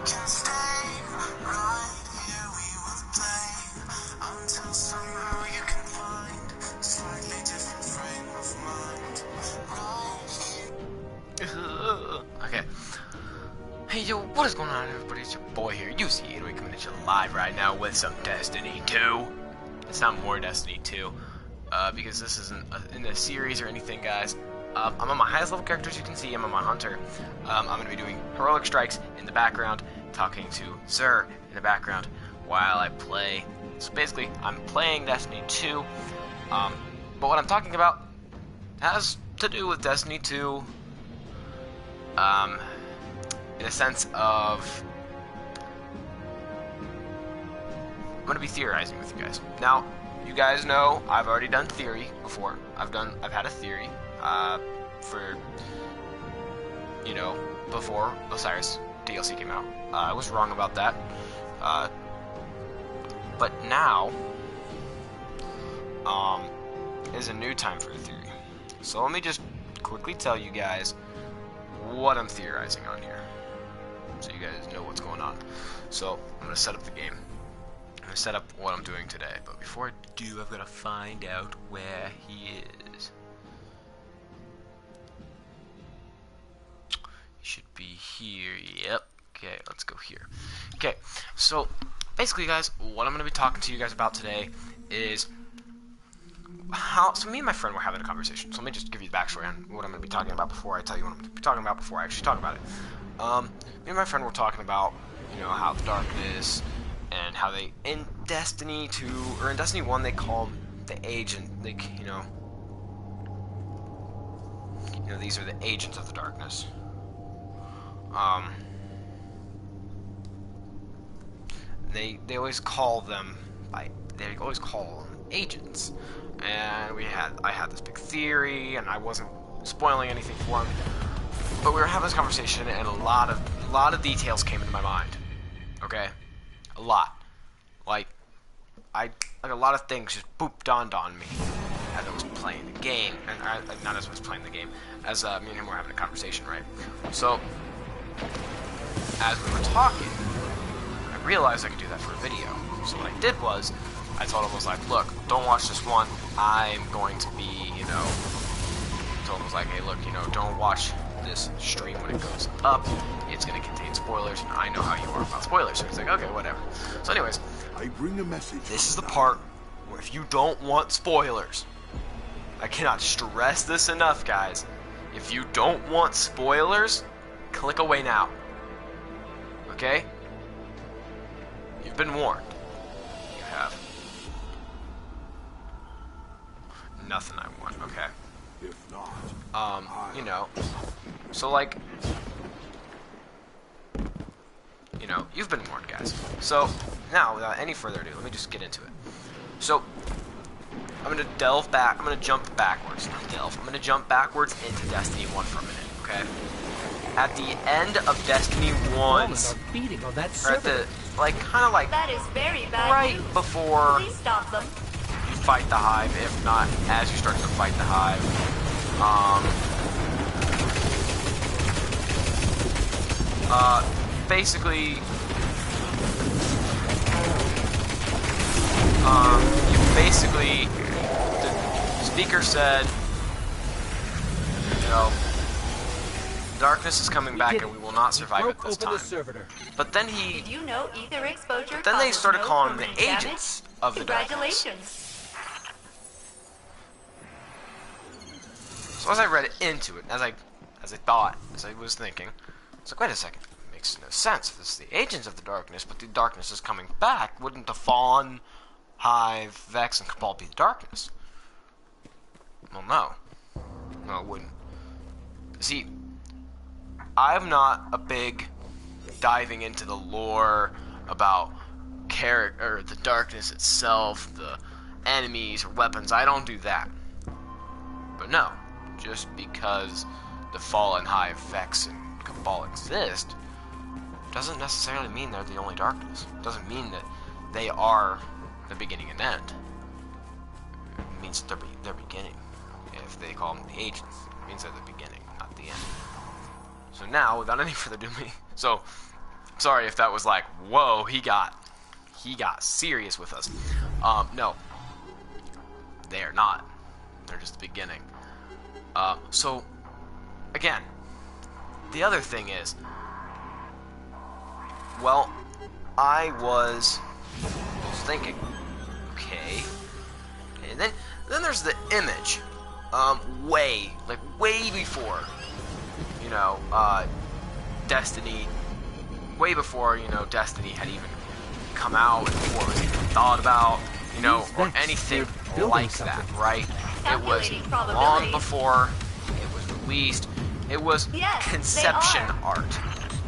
can stay right here, we will play until somehow you can find a slightly different frame of mind. Okay. Hey yo, what is going on everybody? It's your boy here, UC808, coming at you live right now with some Destiny 2. It's not more Destiny 2, because this isn't in a series or anything, guys. I'm on my highest level character, as you can see. I'm on my Hunter. I'm going to be doing heroic strikes in the background, talking to Xur in the background while I play. So basically, I'm playing Destiny 2, but what I'm talking about has to do with Destiny 2, in a sense of I'm going to be theorizing with you guys. Now, you guys know I've already done theory before. I've had a theory for, you know, before Osiris DLC came out. I was wrong about that. But now is a new time for the theory. So let me just quickly tell you guys what I'm theorizing on here, so you guys know what's going on. So I'm going to set up the game. I'm going to set up what I'm doing today. But before I do, I've got to find out where he is. He should be here. Yep. Okay, let's go here. Okay, so basically, guys, what I'm going to be talking to you guys about today is so me and my friend were having a conversation. So let me just give you the backstory on what I'm going to be talking about before I tell you what I'm going to be talking about before I actually talk about it. Me and my friend were talking about, you know, how the darkness and how they, in Destiny 2, or in Destiny 1, they call them the agent, like, you know, these are the agents of the darkness. They always call them agents. And I had this big theory, and I wasn't spoiling anything for him, but we were having this conversation, and a lot of details came into my mind. Okay, a lot, like a lot of things just dawned on me as I was playing the game, and not as I was playing the game, as me and him were having a conversation, right? So as we were talking, I realized I could do that for a video. So what I did was, I told him, look, don't watch this one. I'm going to be, told him, hey, look, don't watch this stream when it goes up. It's going to contain spoilers, and I know how you are about spoilers. So he's like, okay, whatever. So anyways, I bring a message. This is the part where if you don't want spoilers, I cannot stress this enough, guys. If you don't want spoilers, click away now. Okay? You've been warned. You have. Nothing I want, okay. If not, so you've been warned, guys. So now, without any further ado, let me just get into it. So I'm gonna jump backwards. Not delve. I'm gonna jump backwards into Destiny 1 for a minute, okay? At the end of Destiny 1, or at the that is very bad right news. before Please stop them. you fight the Hive, if not as you start to fight the Hive. Basically, the speaker said, darkness is coming back and we will not survive it this time. But then Did you know ether exposure Then they causes started no calling them the permanent agents damage? of the darkness. Congratulations. So as I read into it, as I was thinking, it's like, wait a second, it makes no sense. If it's the agents of the darkness, but the darkness is coming back, wouldn't the Fawn, Hive, Vex, and Cabal be the darkness? Well, no. No, it wouldn't. See, I'm not a big diving into the lore about the darkness itself, the enemies or weapons. I don't do that. But no, just because the Fallen, Hive, Vex, and Cabal exist doesn't necessarily mean they're the only darkness. It doesn't mean that they are the beginning and end. It means that they're beginning. If they call them the agents, means they're the beginning, not the end. So now, without any further ado, Sorry if that was like, whoa, he got serious with us. No. They are not. They're just the beginning. So, again, the other thing is, well, I was thinking, okay, and then there's the image, way before, you know, Destiny, way before, you know, Destiny had even come out, before it was even thought about, you know, or anything like that, right? It was long before it was released. It was conception art.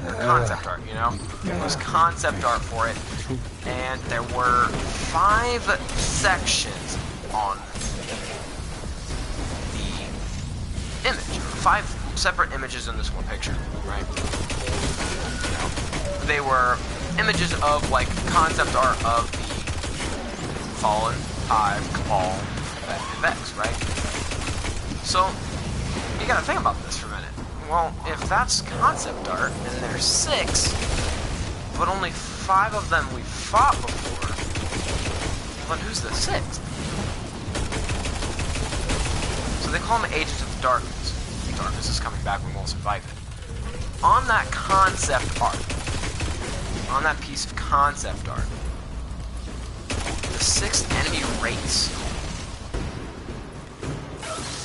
Concept art, you know? It was concept art for it. And there were 5 sections on the image. 5 separate images in this one picture, right? They were images of, like, concept art of the Fallen, Hive, Cabal, and Vex, right? So, you gotta think about this for a minute. Well, if that's concept art, and there's 6, but only 5 of them we've fought before, then who's the 6th? So they call them Agents of the Darkness. Darkness is coming back, we won't survive it. On that concept art, on that piece of concept art, the 6th enemy race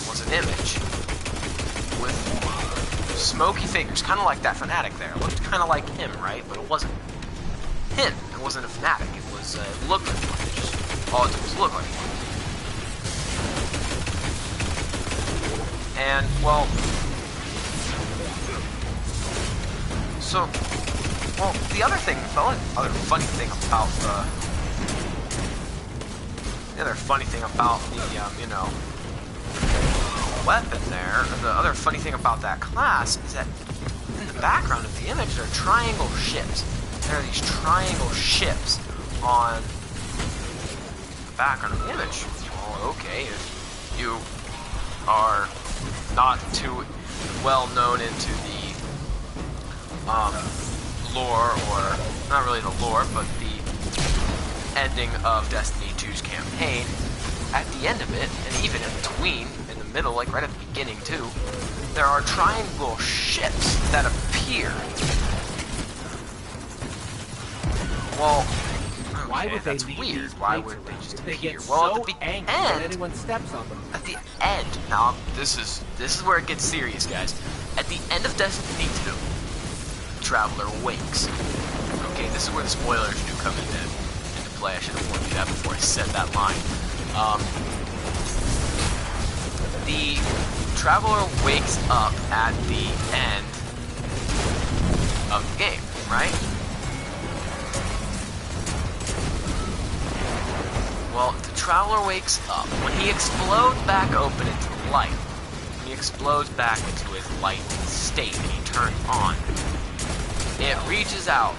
was an image with smoky figures, kind of like that fanatic there. It looked kind of like him, right? But it wasn't him. It wasn't a fanatic. It was, it looked like one. It just, all it did was look like one. And, well, so, well, the other thing, the other funny thing about the, you know, weapon there, the other funny thing about that class is that in the background of the image there are triangle ships. There are these triangle ships on the background of the image. Well, okay, if you are not too well known into the lore, or not really the lore, but the ending of Destiny 2's campaign, at the end of it, and even in between, in the middle, like right at the beginning too, there are triangle ships that appear. Well, okay, why would that's they leave weird. these Why places? would they just They appear? get Well, so at the angry when end, anyone steps on them. at the end, now this is where it gets serious, guys. At the end of Destiny 2, Traveler wakes. Okay, this is where the spoilers do come into play. I should have warned you that before I said that line. The Traveler wakes up at the end of the game, right? Well, the Traveler wakes up. When he explodes back open into the light, when he explodes back into his light state and he turns on, it reaches out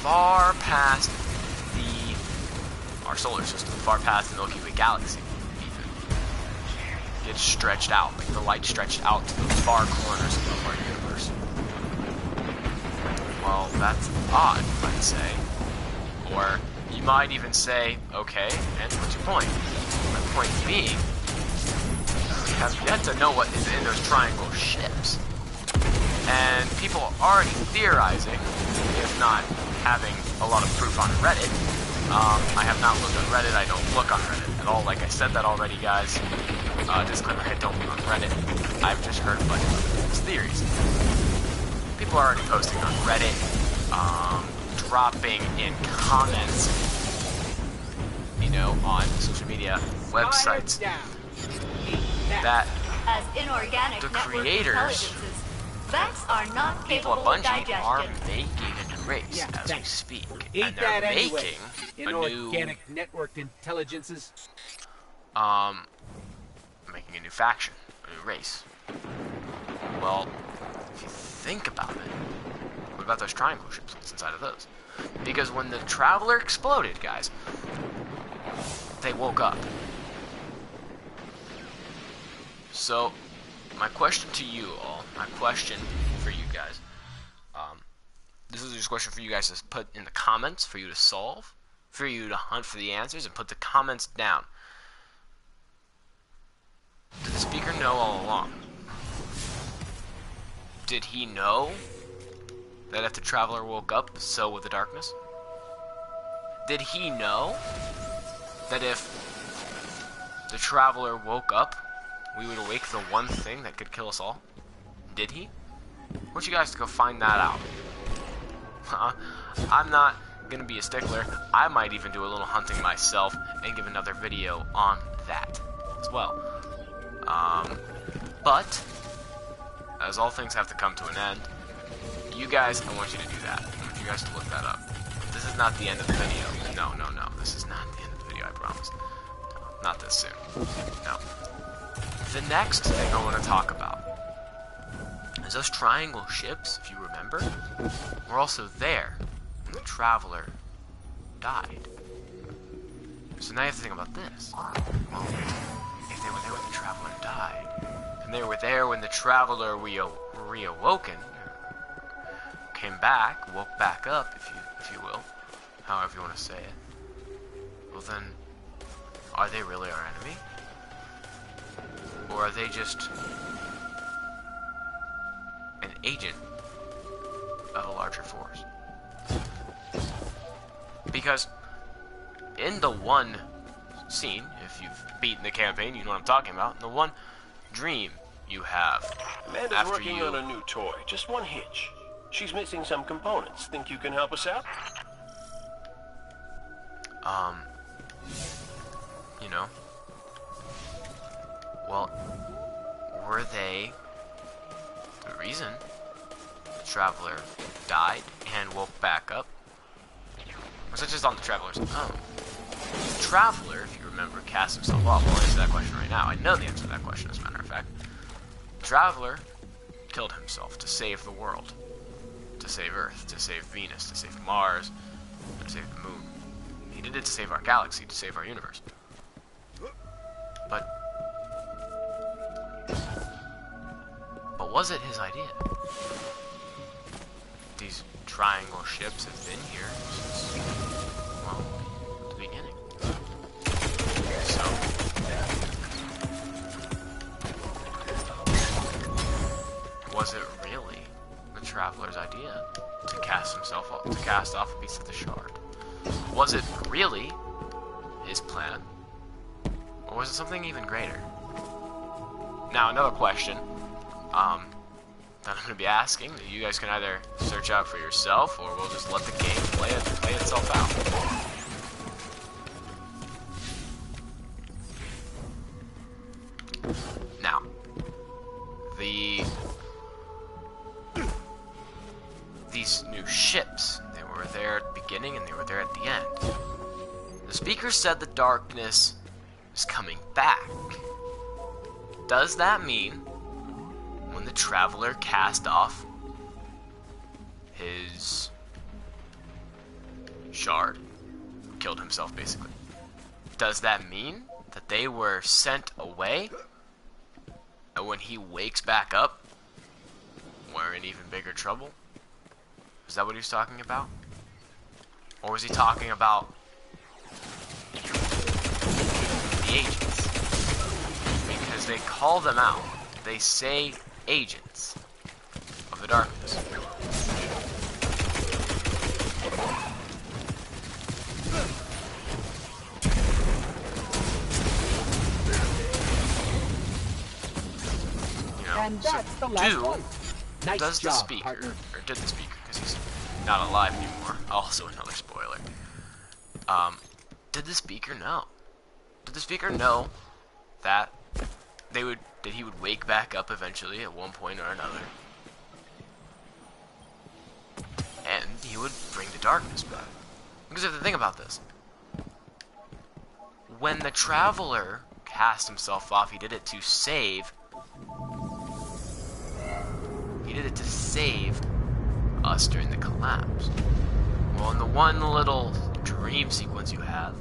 far past our solar system, far past the Milky Way galaxy, even. It's stretched out, like the light stretched out to the far corners of our universe. Well, that's odd, you might say. Or you might even say, okay, and what's your point? My point being, we have yet to know what is in those triangle ships. And people are already theorizing, if not having a lot of proof on Reddit. I have not looked on Reddit. I don't look on Reddit at all. Like I said that already, guys. Disclaimer, I don't look on Reddit. I've just heard a bunch of these theories. People are already posting on Reddit, dropping in comments, you know, on social media websites, that As inorganic the network creators, intelligences, Vex are not people at capable of Bungie, are digestion. making a new race Yeah, as we thanks. speak. Eat And they're that anyway. making a new, Inorganic networked intelligences. making a new faction, a new race. Well, if you think about it, what about those triangle ships? What's inside of those? Because when the Traveler exploded, guys, they woke up. So, my question to you all, my question for you guys, the This is just a question for you guys to put in the comments, for you to solve, for you to hunt for the answers, and put the comments down. Did the speaker know all along? Did he know that if the traveler woke up, so would the darkness? Did he know that if the traveler woke up, we would awake the one thing that could kill us all? Did he? I want you guys to go find that out. I'm not gonna be a stickler. I might even do a little hunting myself and give another video on that as well. But as all things have to come to an end, you guys, I want you to do that. I want you guys to look that up. This is not the end of the video. No. This is not the end of the video, I promise. No, not this soon. No. The next thing I want to talk about is those triangle ships, if you remember, were also there when the traveler died. So now you have to think about this. Well, if they were there when the traveler died, and they were there when the traveler reawoken, came back, woke back up, if you will, however you want to say it, well then, are they really our enemy? Or are they just an agent of a larger force? Because in the one scene, if you've beaten the campaign, you know what I'm talking about, in the one dream you have Amanda's after working you... on a new toy. Just one hitch. She's missing some components. Think you can help us out? You know, well, were they the reason the traveler died and woke back up? Was it just on the traveler's own? The traveler, if you remember, cast himself off. I'll answer that question right now. I know the answer to that question, as a matter of fact. The traveler killed himself to save the world. To save Earth, to save Venus, to save Mars, to save the moon. He did it to save our galaxy, to save our universe. But was it his idea? These triangle ships have been here since, well, the beginning. So, was it really the traveler's idea to cast himself off, to cast off a piece of the shard? Was it really his plan? Or was it something even greater? Now, another question that I'm going to be asking, that you guys can either search out for yourself, or we'll just let the game play itself out. Now, these new ships, they were there at the beginning and they were there at the end. The speaker said the darkness is coming back. Does that mean when the traveler cast off his shard, killed himself basically, does that mean that they were sent away, and when he wakes back up, we're in even bigger trouble? Is that what he was talking about? Or was he talking about the agents? Because they call them out. They say agents of the darkness. You know, And that's the last one. Nice does job, the speaker, partner. or did the speaker, because he's not alive anymore, also another spoiler, did the speaker know? Did the speaker know that he would wake back up eventually at one point or another, and he would bring the darkness back? Because if you think about this, when the traveler cast himself off, he did it to save us during the collapse. Well, in the one little dream sequence you have,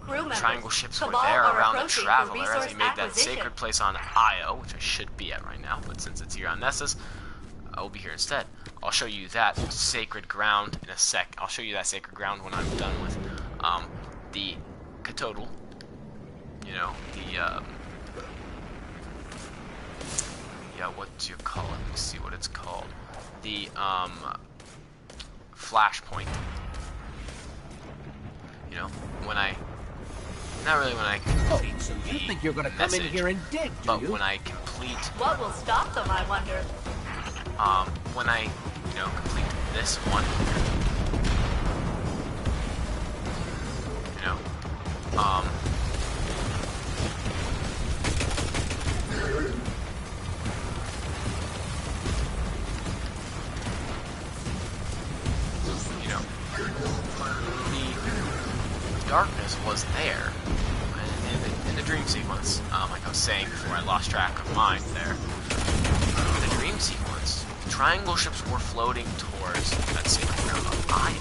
Crew members, triangle ships were Cabal there are around the approaching for traveler as he resource made that acquisition. sacred place on Io, which I should be at right now, but since it's here on Nessus, I will be here instead. I'll show you that sacred ground in a sec. I'll show you that sacred ground when I'm done with the Catodal. You know, the yeah, what do you call it? Let me see what it's called. The flashpoint. You know, when I not really when I complete So you the think you're gonna come message, in here and dig, do but you? when I complete What will stop them, I wonder? when I, you know, complete this one, you know, you know, the darkness was there in the dream sequence, like I was saying before I lost track of mine there. In the dream sequence, triangle ships were floating towards that sacred ground of Io.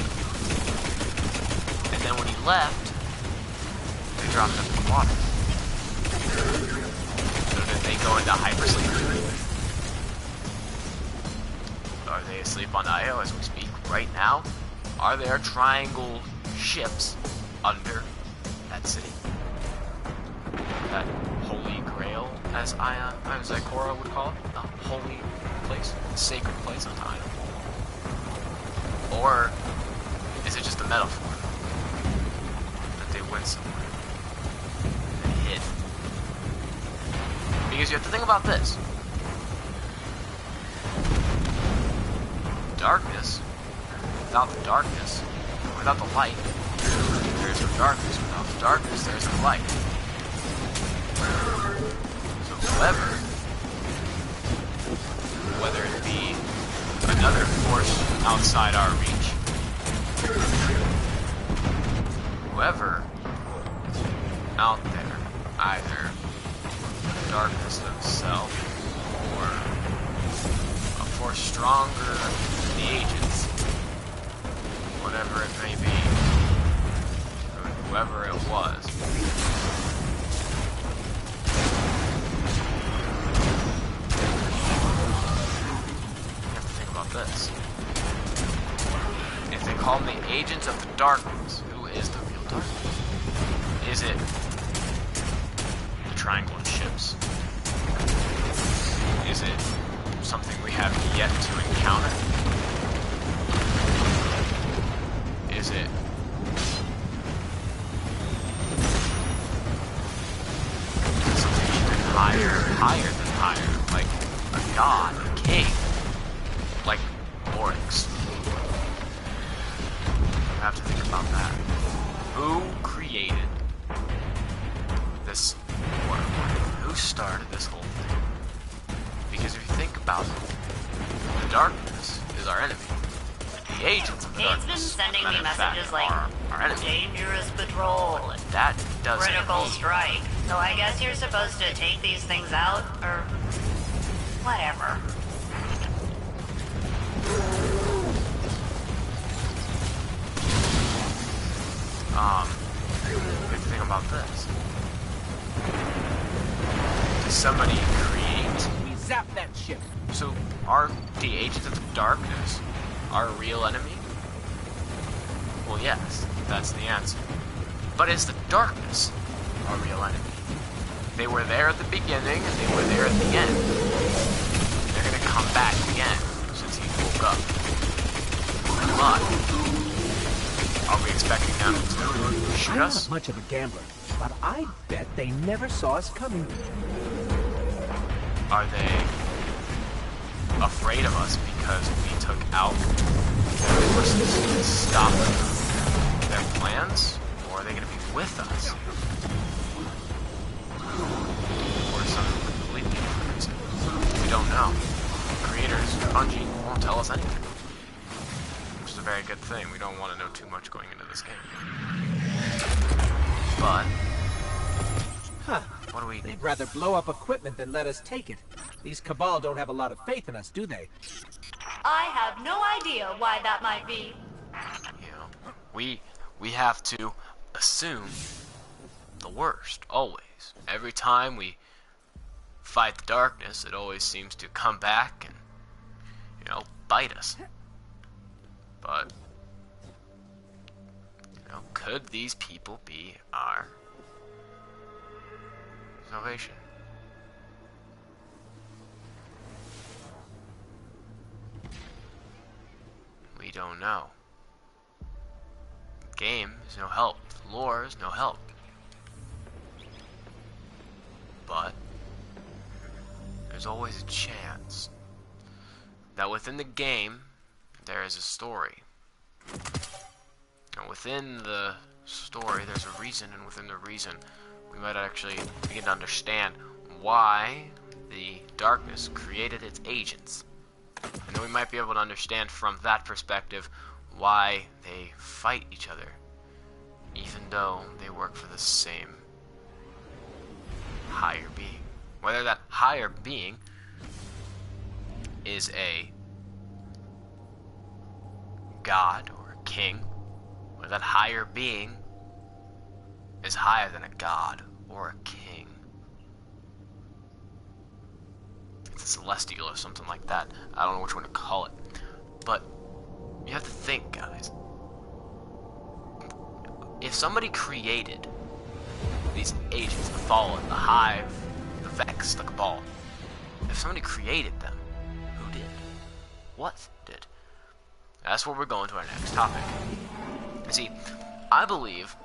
And then when he left, they dropped into the water. So did they go into hypersleep? Are they asleep on Io as we speak right now? Are there triangle ships under that city? That holy grail, as Korra would call it, the holy place, the sacred place on Io. Or is it just a metaphor that they went somewhere and hid? Because you have to think about this. Darkness, without the darkness, without the light, there is no darkness. Without the darkness, there is no light. So whether it be another force outside our reach, whoever out there, either the darkness themselves or a force stronger than the agents, whatever it may be, whoever it was, this. If they call them the agents of the darkness, who is the real darkness? Is it the triangle ships? Is it something we have yet to encounter? Is it something even higher than higher, like a god, a king? Like Oryx. You have to think about that. Who created this war? Who started this whole thing? Because if you think about it, the darkness is our enemy. The agents of the It's darkness, been sending matter me of fact, messages like are our enemy. dangerous patrol, And that doesn't critical mean strike. So I guess you're supposed to take these things out, or whatever. you have to think about this. Does somebody create? We zap that ship. So, are the agents of the darkness our real enemy? Well, yes, that's the answer. But is the darkness our real enemy? They were there at the beginning, and they were there at the end. They're gonna come back again, since he woke up. But, are we expecting them to shoot I'm us? not much of a gambler, but I bet they never saw us coming. Are they afraid of us because we took out their forces and stopped their plans? Or are they going to be with us? Or something completely different? We don't know. Creators, Bungie, won't tell us anything. Which is a very good thing. We don't want to know too much going into this game. But, Huh. what do we... They'd rather blow up equipment than let us take it. These Cabal don't have a lot of faith in us, do they? I have no idea why that might be. You know, we have to assume the worst, always. Every time we fight the darkness, it always seems to come back and, you know, bite us. But, you know, could these people be our salvation? We don't know. The game is no help. The lore is no help. But there's always a chance that within the game there is a story. And within the story there's a reason, and within the reason we might actually begin to understand why the darkness created its agents. And then we might be able to understand from that perspective why they fight each other, even though they work for the same higher being. Whether that higher being is a god or a king, whether that higher being is higher than a god or a king. It's a celestial or something like that. I don't know which one to call it. But you have to think, guys. If somebody created these agents, the Fallen, the Hive, the Vex, the Cabal, if somebody created them, who did? What did? That's where we're going to our next topic. You see, I believe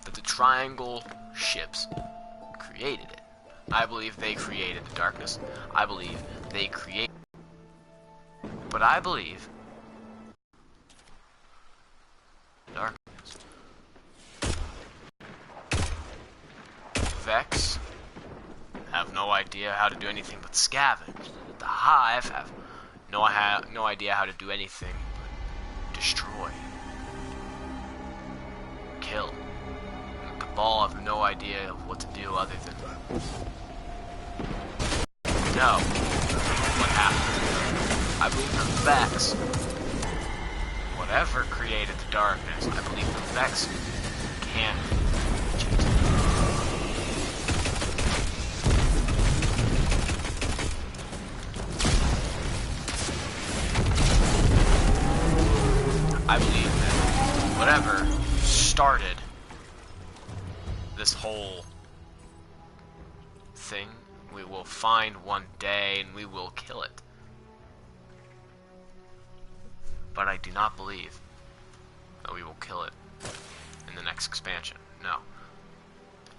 that the Triangle ships created it. I believe they created the darkness. I believe they created... But I believe... darkness. Vex have no idea how to do anything but scavenge. The Hive have no idea how to do anything but destroy. Kill. And the Cabal have no idea of what to do other than know what happened. I believe the Vex, whatever created the darkness, I believe the Vex can change it. I believe that whatever started this whole thing, we will find one day and we will kill it. But I do not believe that we will kill it in the next expansion. No.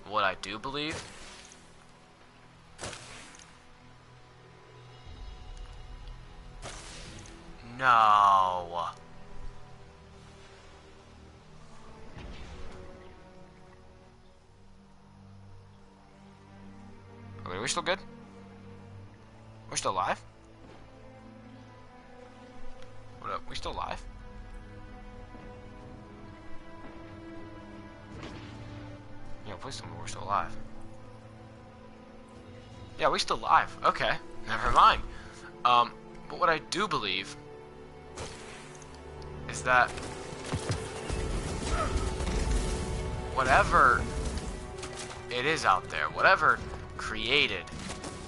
What I do believe no. Okay, are we still good? We're still alive? What up? We still alive? Yeah, please tell me we're still alive. Yeah, we still alive. Okay, never mind. But what I do believe is that whatever it is out there, whatever created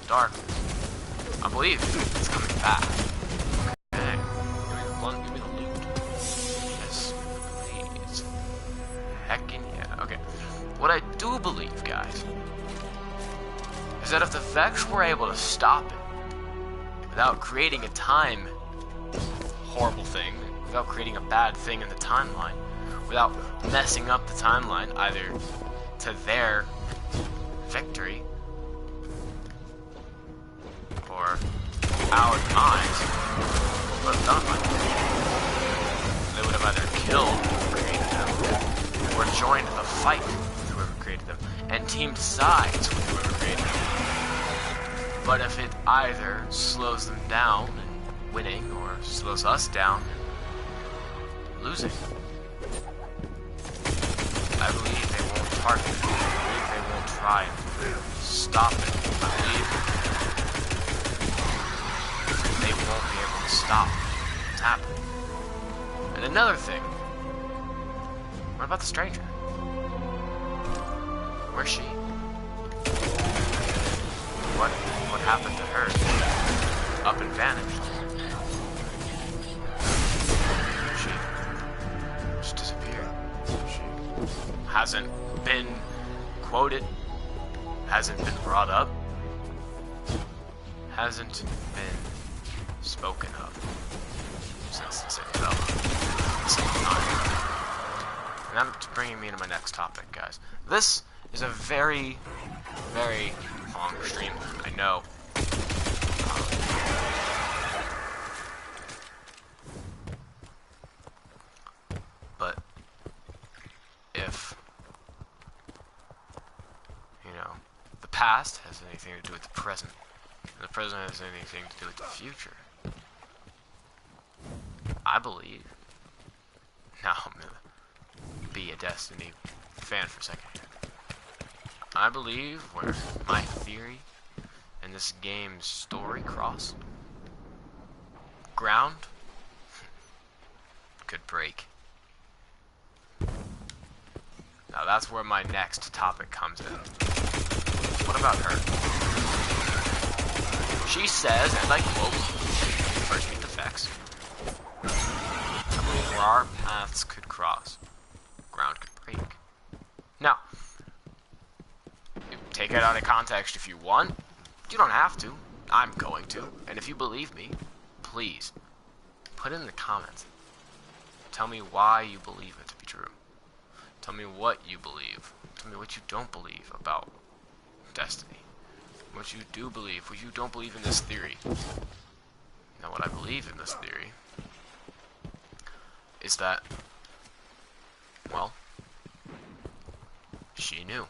darkness, I believe it's coming back. Okay. Give me the loot. Yes, please. Heckin' yeah. Okay. What I do believe, guys, is that if the Vex were able to stop it without creating a time horrible thing, without creating a bad thing in the timeline, without messing up the timeline either to their victory or our demise, would have done it. They would have either killed whoever created them, or joined the fight with whoever created them, and teamed sides with whoever created them. But if it either slows them down and winning, or slows us down and losing, I believe they won't target it. I believe they won't try and stop it. I believe they won't be able to stop what's happening. And another thing, what about the stranger? Where's she? What happened to her? Up and vanished. hasn't been quoted, hasn't been brought up, hasn't been spoken of since the city development. And that's bringing me to my next topic, guys. This is a very, very long stream, I know. But if, you know, the past has anything to do with the present, and the present has anything to do with the future, I believe. Now I'm gonna be a Destiny fan for a second. I believe where my theory and this game's story cross, ground could break. Now that's where my next topic comes in. What about her? She says, and I quote, first meet the facts, I believe where our paths could cross, ground could break. Now, you take it out of context if you want. You don't have to. I'm going to. And if you believe me, please, put it in the comments. Tell me why you believe it to be true. Tell me what you believe. Tell me what you don't believe about Destiny. What you do believe, what you don't believe in this theory. Now what I believe in this theory is that, well, she knew.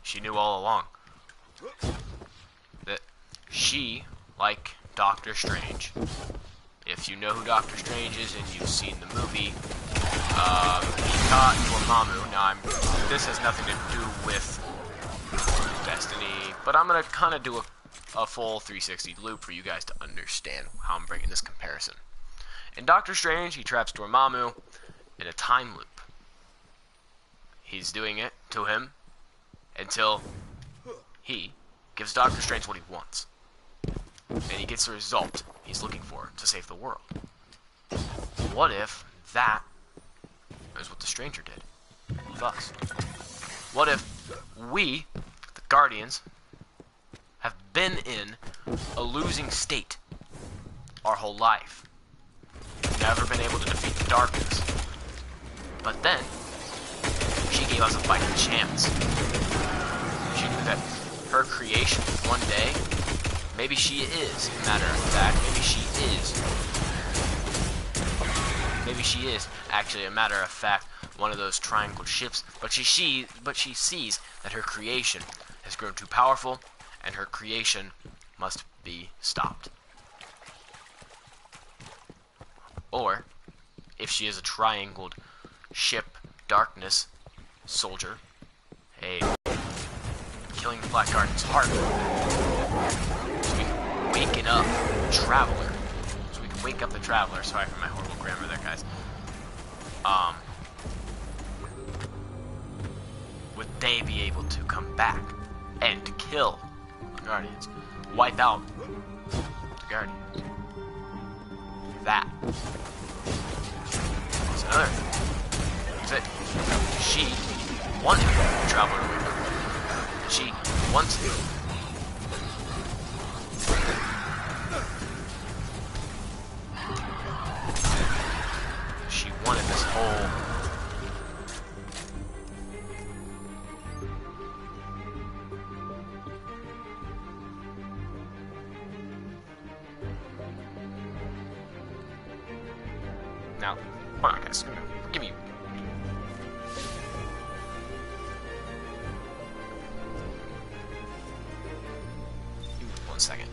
She knew all along that she, like Doctor Strange, if you know who Doctor Strange is and you've seen the movie, he taught Dormammu. Now, this has nothing to do with Destiny, but I'm gonna kind of do a full 360 loop for you guys to understand how I'm bringing this comparison. In Doctor Strange, he traps Dormammu in a time loop. He's doing it to him until he gives Doctor Strange what he wants. And he gets the result he's looking for to save the world. What if that is what the Stranger did with us? What if we, the Guardians, have been in a losing state our whole life? Never been able to defeat the darkness. But then, she gave us a fighting chance. She knew that her creation one day, maybe she is, matter of fact, maybe she is actually, a matter of fact, one of those triangle ships, but she sees that her creation has grown too powerful, and her creation must be stopped. Or, if she is a triangled ship, darkness, soldier, hey, killing the Black Guardian's heart, so we can waken up the Traveler. So we can wake up the Traveler. Sorry for my horrible grammar there, guys. Would they be able to come back and kill the Guardians? Wipe out the Guardians? That is another thing. That's it. She wanted the Traveler to wake up. She wants it. She wanted this whole now. Hold on, guys. Give me. Give me 1 second.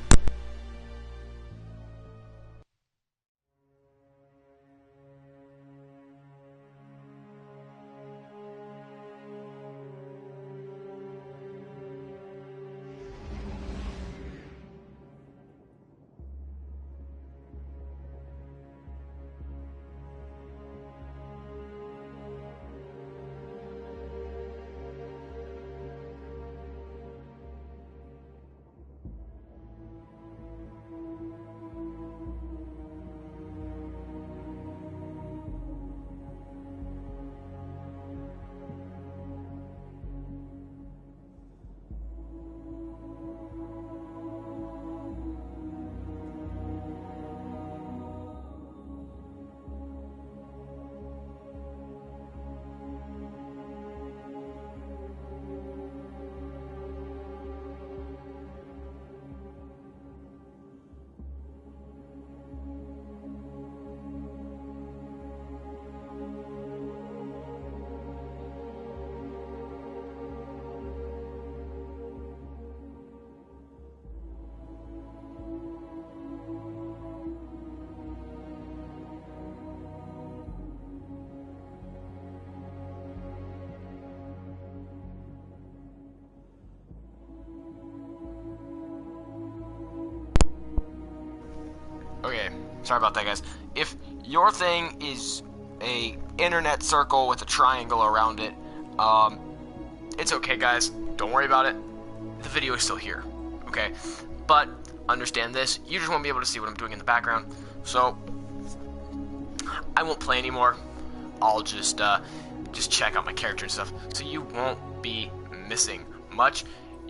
Sorry about that, guys. If your thing is a internet circle with a triangle around it, it's okay, guys. Don't worry about it. The video is still here, okay? But understand this: you just won't be able to see what I'm doing in the background. So I won't play anymore. I'll just check out my character and stuff, so you won't be missing much.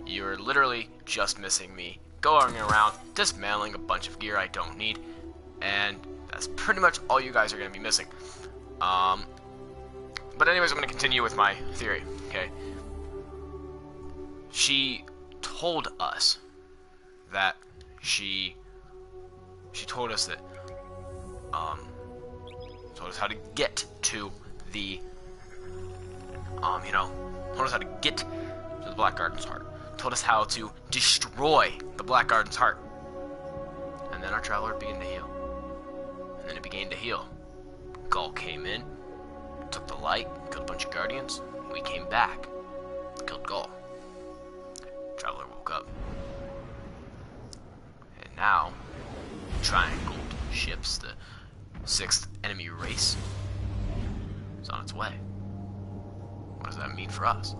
You're literally just missing me going around dismantling a bunch of gear I don't need, and that's pretty much all you guys are going to be missing. But anyways, I'm going to continue with my theory, okay? She told us that she told us that, told us how to get to the, told us how to get to the Black Garden's heart. Told us how to destroy the Black Garden's heart. And then our traveler began to heal. And then it began to heal. Gaul came in, took the light, killed a bunch of guardians. We came back, killed Gaul. Traveler woke up. And now, triangled ships, the 6th enemy race, is on its way. What does that mean for us?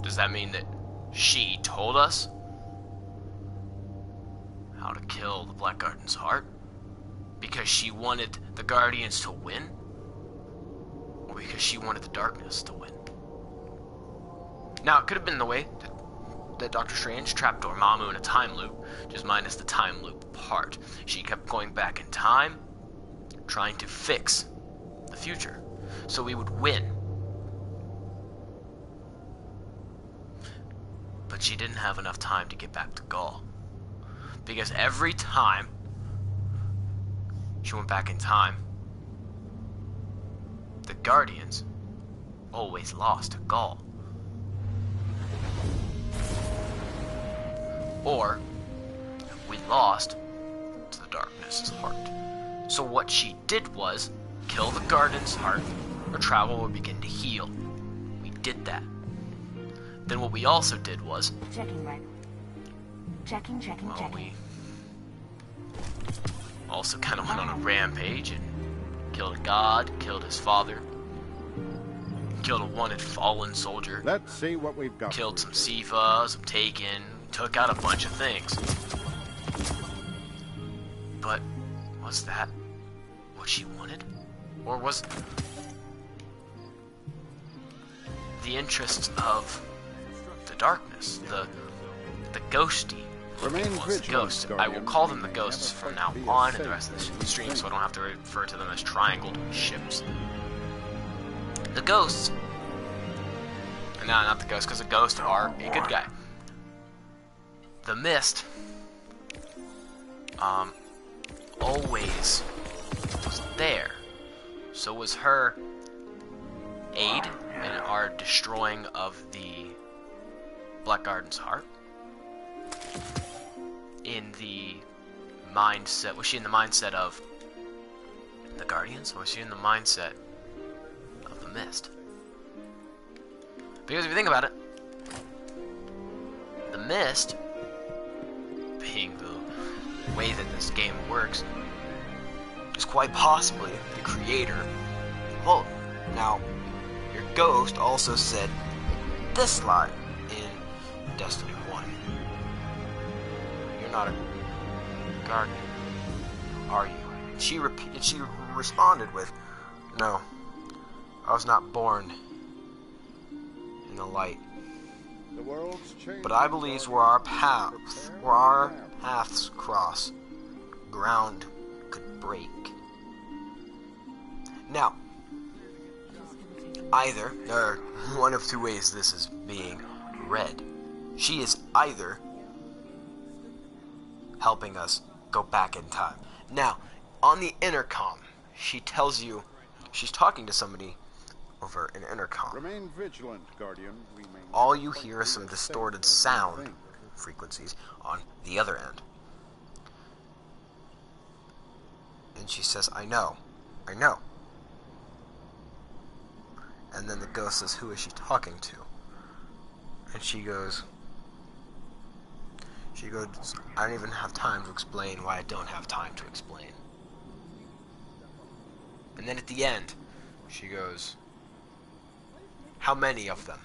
Does that mean that she told us how to kill the Black Garden's heart because she wanted the Guardians to win? Or because she wanted the darkness to win? Now, it could have been the way that Doctor Strange trapped Dormammu in a time loop, just minus the time loop part. She kept going back in time, trying to fix the future, so we would win. But she didn't have enough time to get back to Gaul, because every time she went back in time, the Guardians always lost to Gaul. Or we lost to the Darkness's heart. So what she did was kill the Guardian's heart, her travel would begin to heal. We did that. Then what we also did was... Checking, right? Checking. We also kind of went on a rampage and killed a god, killed his father, killed a wanted fallen soldier. Let's see what we've got. Killed some Sifa, some Taken, took out a bunch of things. But was that what she wanted? Or was the interests of the darkness, the ghosty ghosts? I will call them the ghosts from now on in the rest of the stream, so I don't have to refer to them as triangled ships. The ghosts, no, not the ghosts, because the ghosts are a good guy. The Mist, always was there. So was her aid in our destroying of the Black Garden's heart. In the mindset, was she in the mindset of the Guardians, or was she in the mindset of the Mist? Because if you think about it, the Mist, being the way that this game works, is quite possibly the creator of Vulcan. Now, your ghost also said this line in Destiny 1. You're not a guardian, are you? And she responded with, no, I was not born in the light. The world's changed. But I believe where our paths cross, ground could break. Now, either, or one of two ways this is being read. She is either helping us go back in time. Now, on the intercom, she tells you she's talking to somebody over an intercom. Remain vigilant, Guardian. We may All you hear is some distorted sound frequencies on the other end. And she says, I know. And then the ghost says, who is she talking to? And she goes, I don't even have time to explain why I don't have time to explain. And then at the end, she goes, how many of them?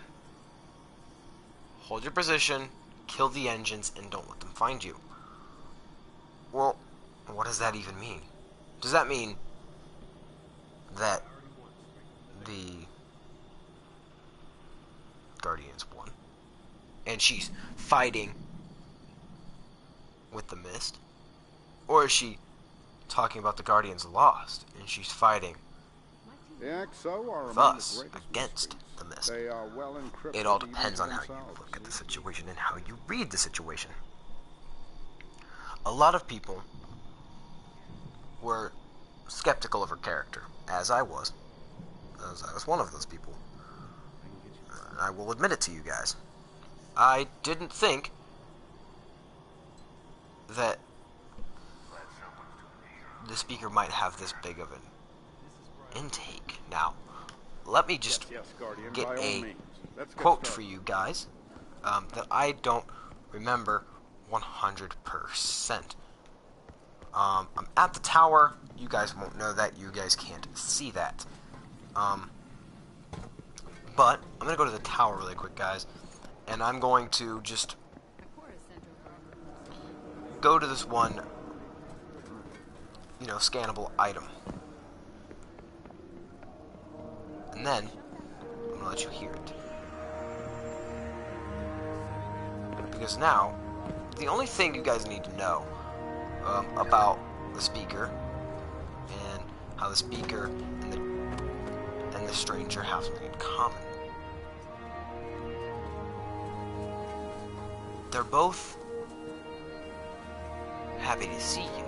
Hold your position, kill the engines, and don't let them find you. Well, what does that even mean? Does that mean that the Guardians won? And she's fighting with the Mist? Or is she talking about the Guardians lost, and she's fighting The XO are with among us the greatest against mysteries. the Mist? They are well encrypted. It all even depends to on how you themselves. look at the situation and how you read the situation. A lot of people were skeptical of her character, as I was. As I was one of those people. I will admit it to you guys. I didn't think that the speaker might have this big of an intake. Now, let me just Yes, Guardian, get by all a means. Let's get quote started. for you guys that I don't remember 100%. I'm at the tower. You guys won't know that. You guys can't see that. But I'm going to go to the tower really quick, guys. And I'm going to just go to this one, scannable item. And then I'm going to let you hear it. Because now, the only thing you guys need to know about the speaker and how the speaker and the stranger have something in common. They're both happy to see you.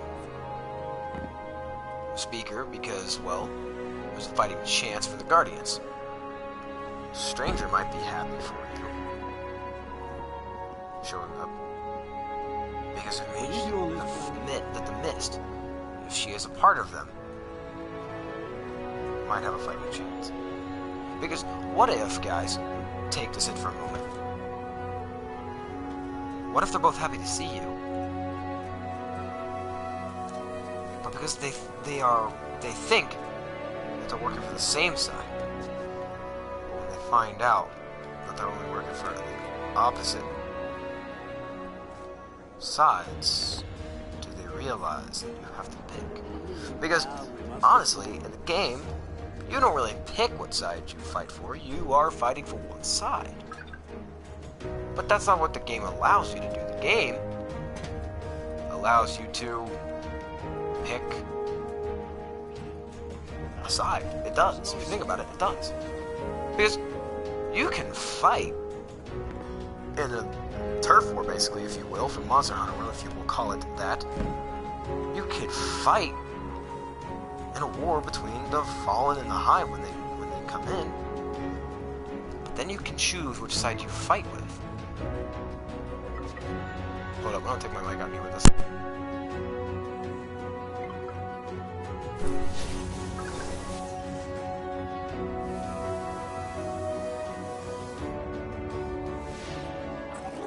Speaker, because, well, it was a fighting chance for the Guardians. Stranger might be happy for you showing up. Because it means that the Mist, if she is a part of them, might have a fighting chance. Because what if, guys, take this in for a moment. What if they're both happy to see you? But because they think that they're working for the same side, when they find out that they're only working for the opposite sides, do they realize that you have to pick? Because, honestly, in the game, you don't really pick what side you fight for. You are fighting for one side. But that's not what the game allows you to do. The game allows you to pick a side. It does. If you think about it, it does. Because you can fight in a turf war, basically, if you will, from Monster Hunter World, if you will call it that. You could fight in a war between the Fallen and the High when they come in. But then you can choose which side you fight with. Hold up, I don't take my mic out here with this.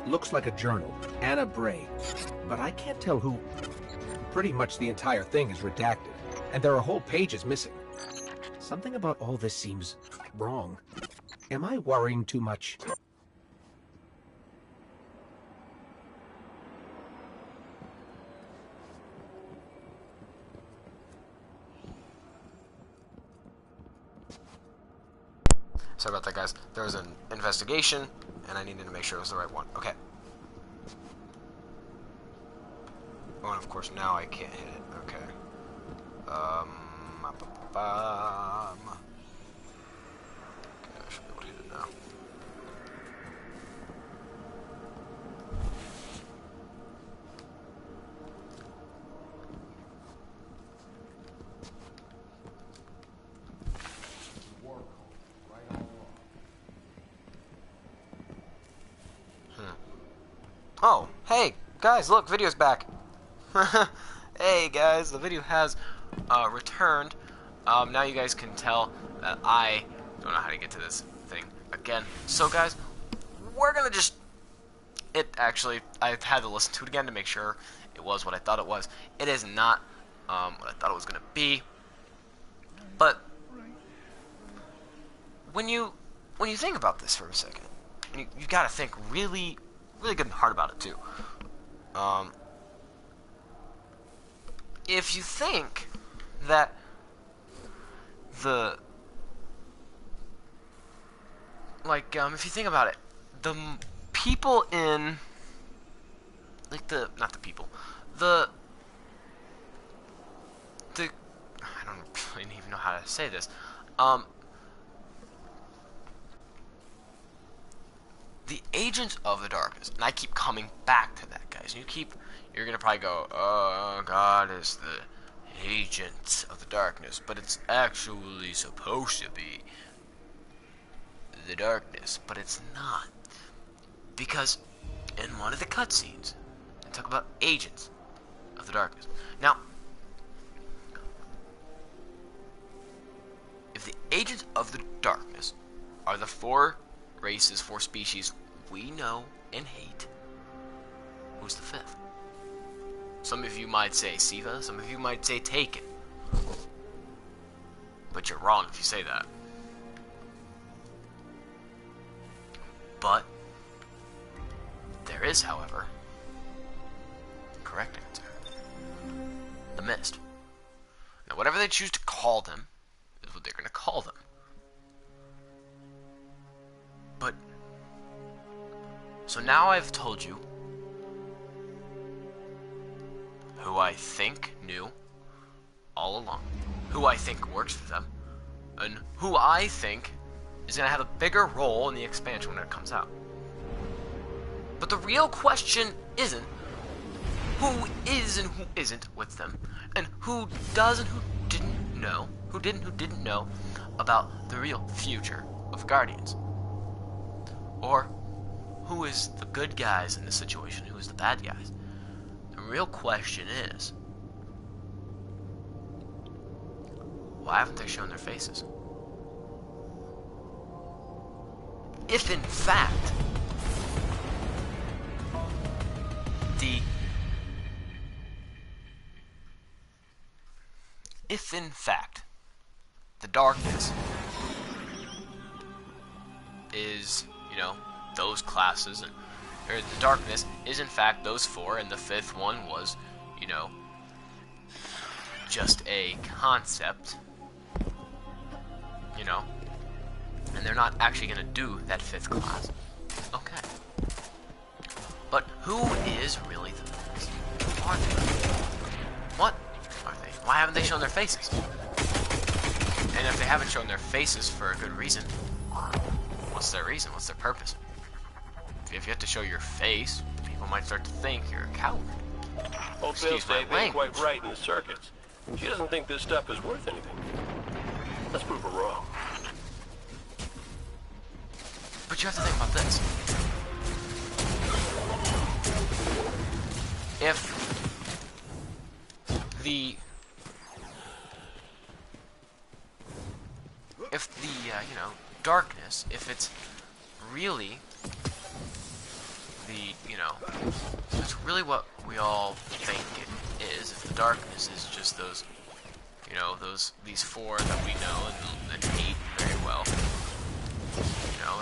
Looks like a journal. Anna Bray. But I can't tell who. Pretty much the entire thing is redacted, and there are whole pages missing. Something about all this seems wrong. Am I worrying too much? Sorry about that, guys. There was an investigation, and I needed to make sure it was the right one. Okay. Oh, and of course, now I can't hit it. Okay. Okay, I should be able to hit it now. Oh, hey, guys, look, video's back. Hey, guys, the video has returned. Now you guys can tell that I don't know how to get to this thing again. So, guys, we're gonna just... I had to listen to it again to make sure it was what I thought it was. It is not what I thought it was gonna be. But when you think about this for a second, you gotta think really, really good and hard about it too. If you think that if you think about it, the people in, not the people, the I don't really even know how to say this, the agents of the darkness, and I keep coming back to that, guys, and you're gonna probably go, oh, God is the agents of the darkness, but it's actually supposed to be the darkness, but it's not, because in one of the cutscenes, they talk about agents of the darkness. Now, if the agents of the darkness are the 4 races, 4 species we know and hate, who's the 5th? Some of you might say Siva, some of you might say Taken. But you're wrong if you say that. But there is, however, the correct answer. The Mist. Now, whatever they choose to call them is what they're going to call them. But so now I've told you who I think knew all along, who I think works for them, and who I think is going to have a bigger role in the expansion when it comes out. But the real question isn't who is and who isn't with them, and who does and who didn't know about the real future of Guardians. Or who is the good guys in this situation, who is the bad guys. The real question is, why haven't they shown their faces? If in fact the darkness is, those classes, or the darkness is in fact those 4, and the 5th one was, just a concept, and they're not actually going to do that 5th class. Okay. But who is really the best? Who are they? What are they? Why haven't they shown their faces? And if they haven't shown their faces for a good reason, what's their reason? What's their purpose? If you have to show your face, people might start to think you're a coward. Old Bill's Dave ain't quite right in the circuits. She doesn't think this stuff is worth anything. Let's prove her wrong. But you have to think about this. If the darkness, if it's really it's really what we all think it is, if the darkness is just those, these 4 that we know and hate very well,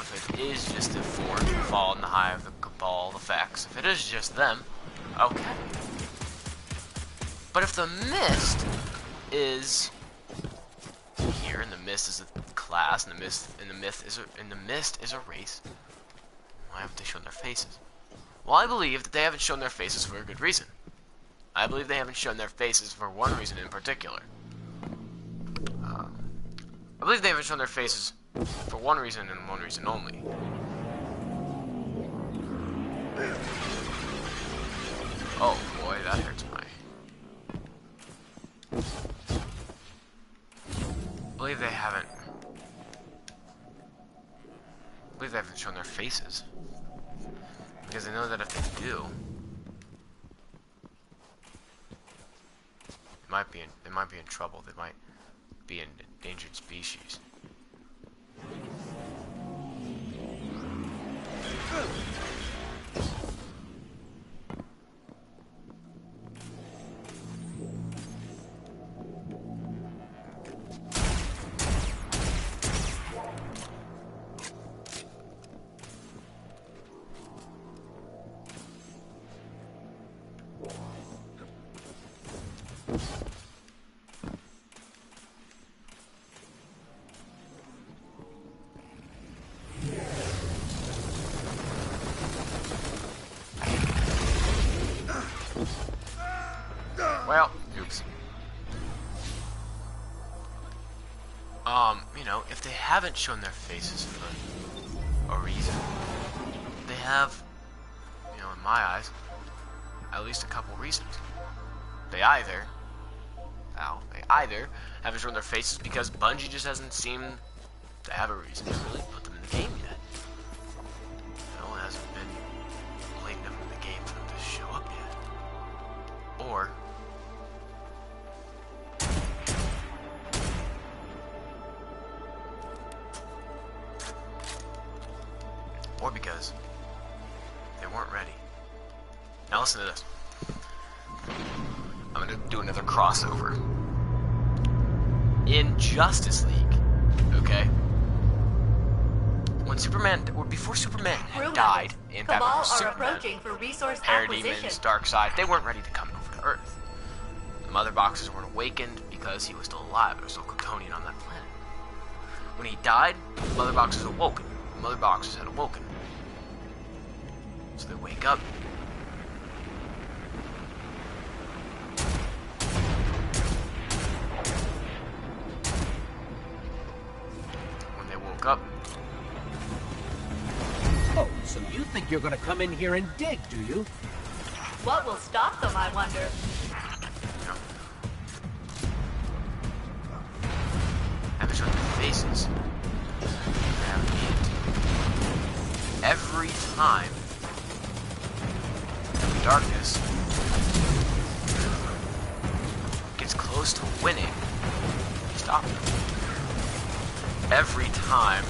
if it is just the 4 who fall in the eye of the Cabal effects, if it is just them, okay. But if the Mist is here, and the Mist is a class, and the Mist is a race, why haven't they shown their faces? Well, I believe that they haven't shown their faces for a good reason. I believe they haven't shown their faces for one reason in particular. I believe they haven't shown their faces for one reason and one reason only. Oh boy, that hurts my... I believe they haven't shown their faces. Because I know that if they do, they might be in trouble. They might be an endangered species. You know, if they haven't shown their faces for a reason, they have, you know, in my eyes, at least a couple reasons. They either haven't shown their faces because Bungie just hasn't seemed to have a reason to really put them in the game yet. You know, it hasn't been late enough in the game for them to show up yet. Or because they weren't ready. Now listen to this. I'm gonna do another crossover. In Justice League, okay? When Superman, or before Superman had died in Batman Cabal vs are Superman, approaching for resource Parademons, acquisition. Darkseid, they weren't ready to come over to Earth. The Mother Boxes weren't awakened because he was still alive. There was still Kryptonian on that planet. When he died, the Mother Boxes awoken. The Mother Boxes had awoken. So they wake up. When they woke up, Oh, so you think you're gonna come in here and dig, do you? What will stop them, I wonder? you know, haven't shown their faces. They haven't needed to. Every time the darkness gets close to winning, stop them. Every time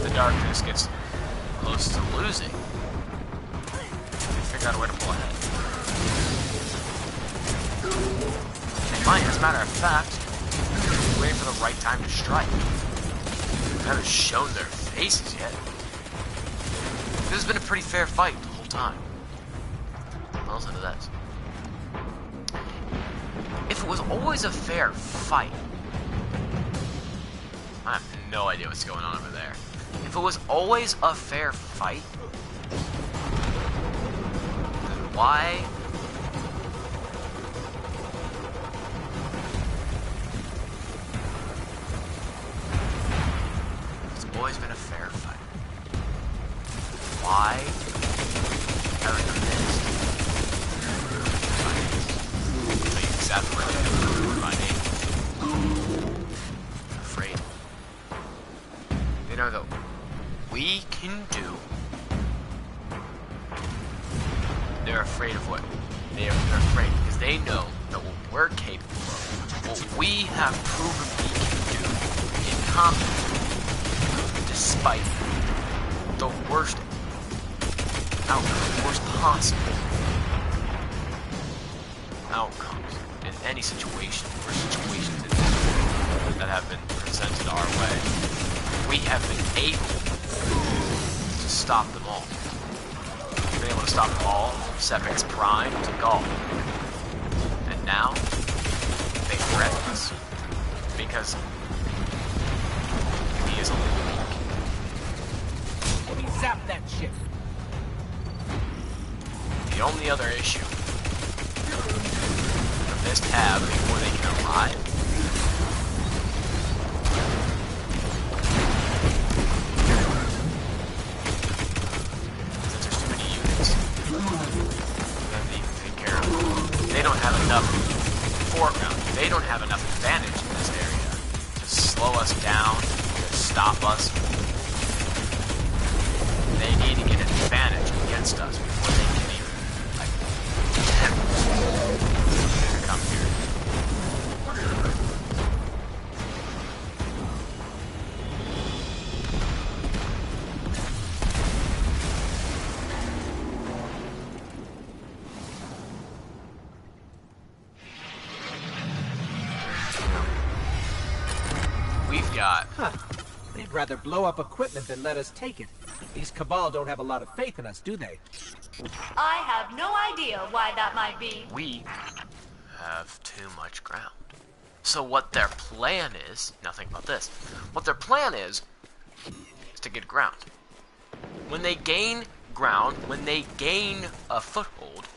the darkness gets close to losing, they figure out a way to pull ahead. They might, as a matter of fact, be waiting for the right time to strike. They haven't shown their faces yet. This has been a pretty fair fight the whole time. Now listen to this. If it was always a fair fight, I have no idea what's going on over there. If it was always a fair fight, then why? It's always been a fair fight. Why haven't you missed? I'll tell you exactly what I do. Afraid. They know that we can do. They're afraid of what? They're afraid because they know that what we're capable of, what we have proven we can do in combat, despite the worst outcome, the worst possible outcomes in any situation, or situations in history that have been presented our way. We have been able to stop them all. We've been able to stop them all, Sepix Prime to Gaul. And now, they threaten us. Because he is a little weak. Let me zap that shit. The only other issue the Mist have before they can arrive since there's too many units that they can take care of. They don't have enough foreground. They don't have enough advantage in this area to slow us down, to stop us. They need to get an advantage against us before they can even attempt to come here. We've got They'd rather blow up equipment than let us take it. These Cabal don't have a lot of faith in us, do they? I have no idea why that might be. we have too much ground. So what their plan is, now think about this. What their plan is to get ground. When they gain ground, when they gain a foothold,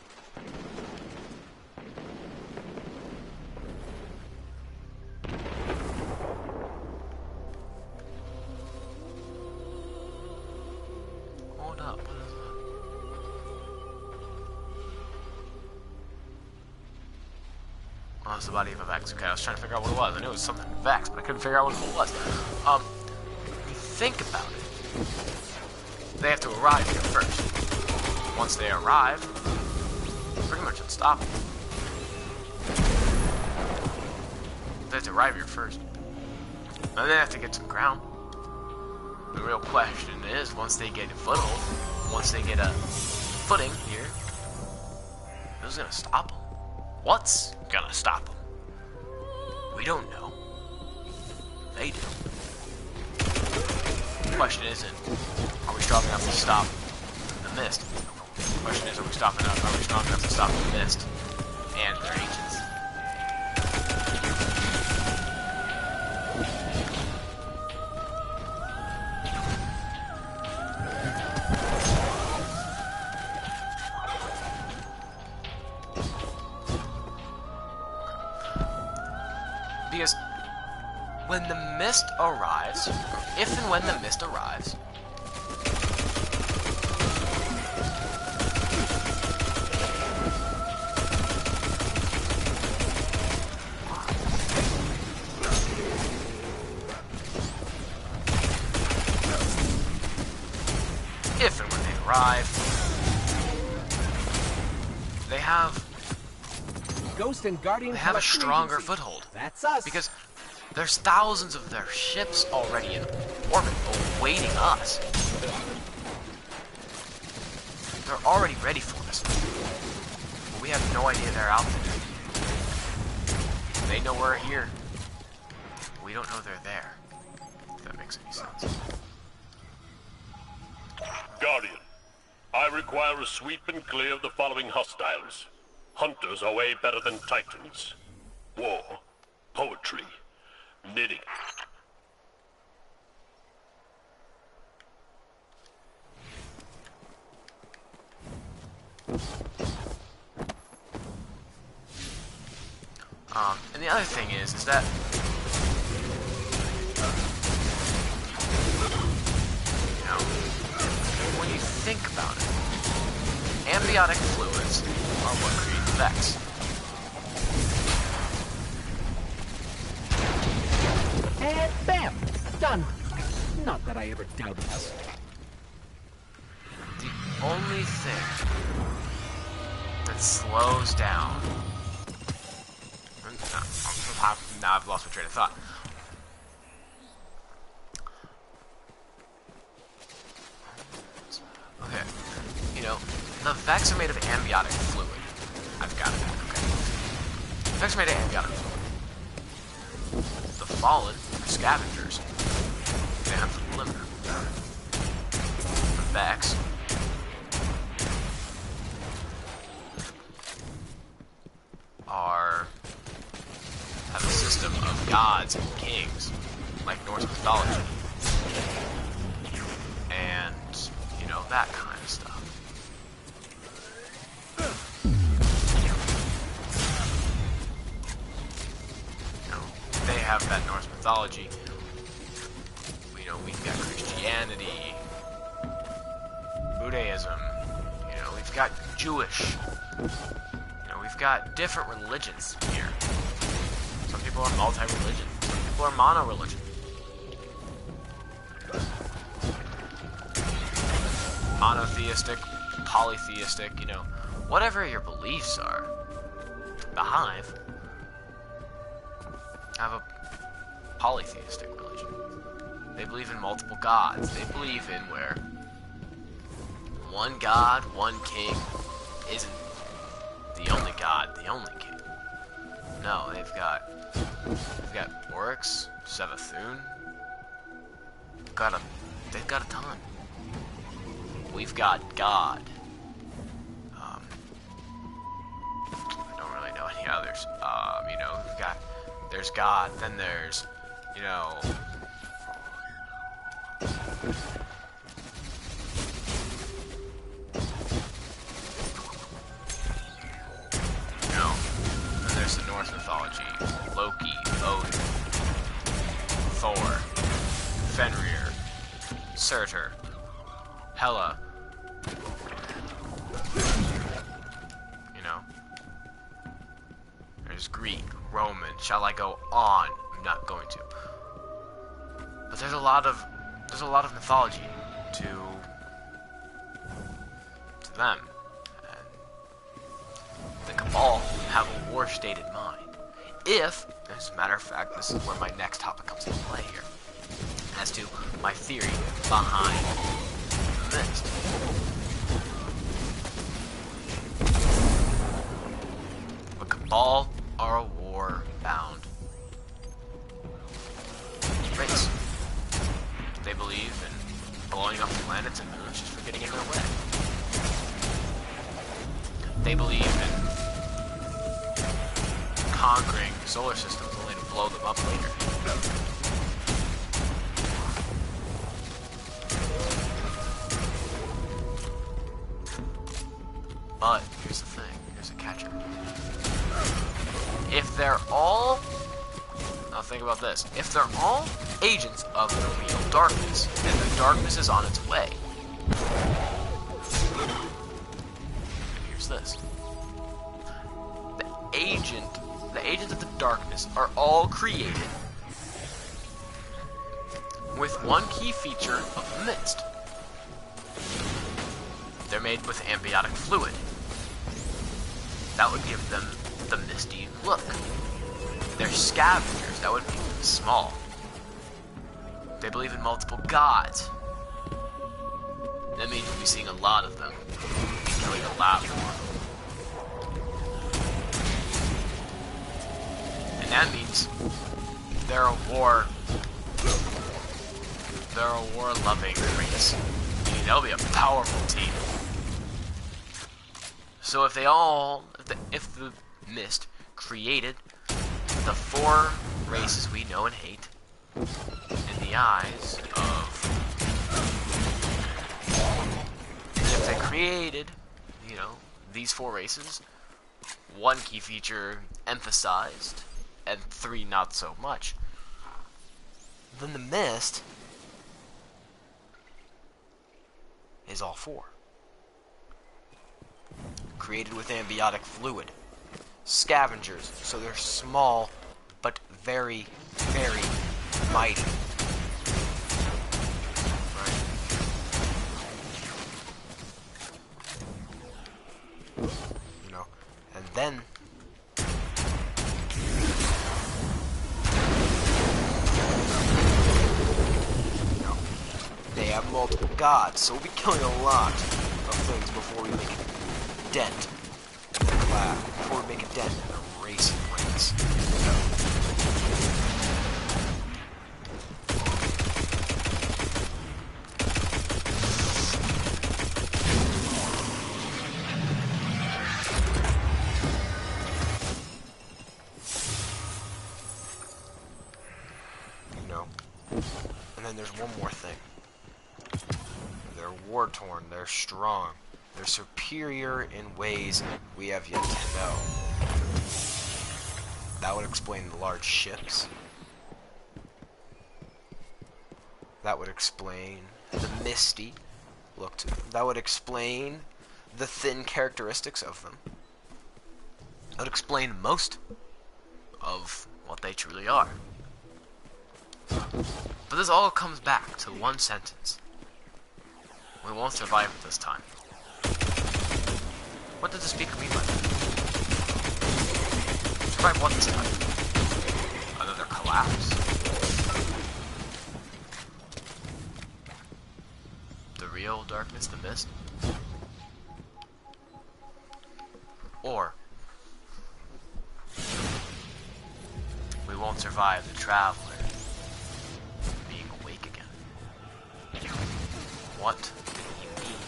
what up? What is that? Oh, it's the body of a Vex. Okay, I was trying to figure out what it was. I knew it was something Vex, but I couldn't figure out what it was. When you think about it, they have to arrive here first. Once they arrive, pretty much unstoppable. They have to arrive here first. Then they have to get to the ground. The real question is, once they get a foothold, once they get a footing here, who's gonna stop them? What's gonna stop them? We don't know. They do. The question isn't, are we strong enough to stop the Mist? The question is, are we strong enough to stop the Mist and their agents? Because when the Mist arrives, or if and when the Mist arrives, they have Ghost and Guardian they have a Collection stronger Agency. foothold. That's us. Because there's thousands of their ships already in orbit awaiting us. They're already ready for us. But we have no idea they're out there. They know we're here. We don't know they're there. If that makes any sense. Guardian, I require a sweep and clear of the following hostiles. Hunters are way better than Titans. War, poetry, knitting. And the other thing is that you know, when you think about it, ambiotic fluids are what create the Vex. And bam! Done. Not that I ever doubted us. The only thing that slows down... Now I've lost my train of thought. Okay, you know, the Vex are made of ambiotic fluid. I've got it. Okay. The Vex are made of ambiotic fluid. The Fallen are scavengers. They have the limiter. The Vex have a system of gods and kings, like Norse mythology. And, you know, that kind of stuff. You know, they have that Norse mythology. You know, we've got Christianity, Buddhism, you know, we've got Jewish. You know, we've got different religions here. Some people are multi-religion. Some people are mono-religion. Monotheistic, polytheistic, you know, whatever your beliefs are. The Hive have a polytheistic religion. They believe in multiple gods. They believe in where one god, one king isn't the only god, the only king. No, they've got Oryx, Savathun. They've got a ton. We've got God. I don't really know any others. You know, there's God, then there's, you know, then there's the Norse mythology, Loki, Odin, Thor, Fenrir, Surtur, Hela, There's Greek, Roman. Shall I go on? I'm not going to. But there's a lot of mythology to them. And the Cabal have a war state in mind. If, as a matter of fact, this is where my next topic comes into play here, as to my theory behind the Mist. The Cabal are a war-bound race. They believe in blowing up planets and moons just for getting in their way. They believe in conquering solar systems only to blow them up later. But here's the thing, here's a catcher. If they're all, now think about this, if they're all agents of the real darkness, and the darkness is on its way, and here's this, the agents of the darkness are all created with one key feature of the Mist. They're made with ambiotic fluid. That would give them the misty look. They're scavengers. That would make them small. They believe in multiple gods. That means we'll be seeing a lot of them. We'll be killing a lot more. And that means they're a war-loving race. Meaning they'll be a powerful team. So if the Mist created the 4 races we know and hate in the eyes of, if they created, these 4 races, 1 key feature emphasized and 3 not so much, then the Mist is all 4. Created with ambiotic fluid. Scavengers, so they're small, but very, very mighty. Right? And then they have multiple gods, so we'll be killing a lot of things before we make a dent in the class, before we make a dent in the racing ranks. And then there's one more thing. They're war-torn, they're strong, they're superior in ways we have yet to know. That would explain the large ships. That would explain the misty look to them. That would explain the thin characteristics of them. That would explain most of what they truly are. But this all comes back to one sentence. We won't survive it this time. What did the speaker mean by that? Survive what this time? Another collapse? The real darkness, the Mist? Or we won't survive the Traveler being awake again. What did he mean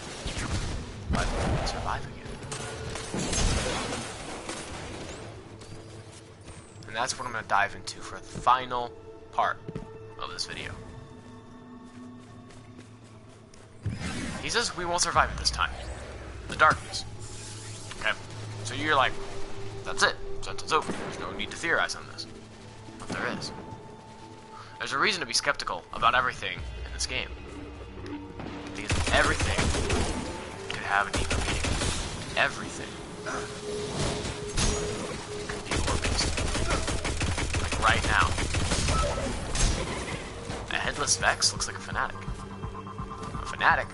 by we won't survive again? And that's what I'm going to dive into for the final part of this video. He says we won't survive it this time. The darkness. Okay? So you're like, that's it. Sentence over. There's no need to theorize on this. But there is. There's a reason to be skeptical about everything in this game. Because everything could have a deeper meaning. Everything could be lore-based. right now. A headless Vex looks like a fanatic. A fanatic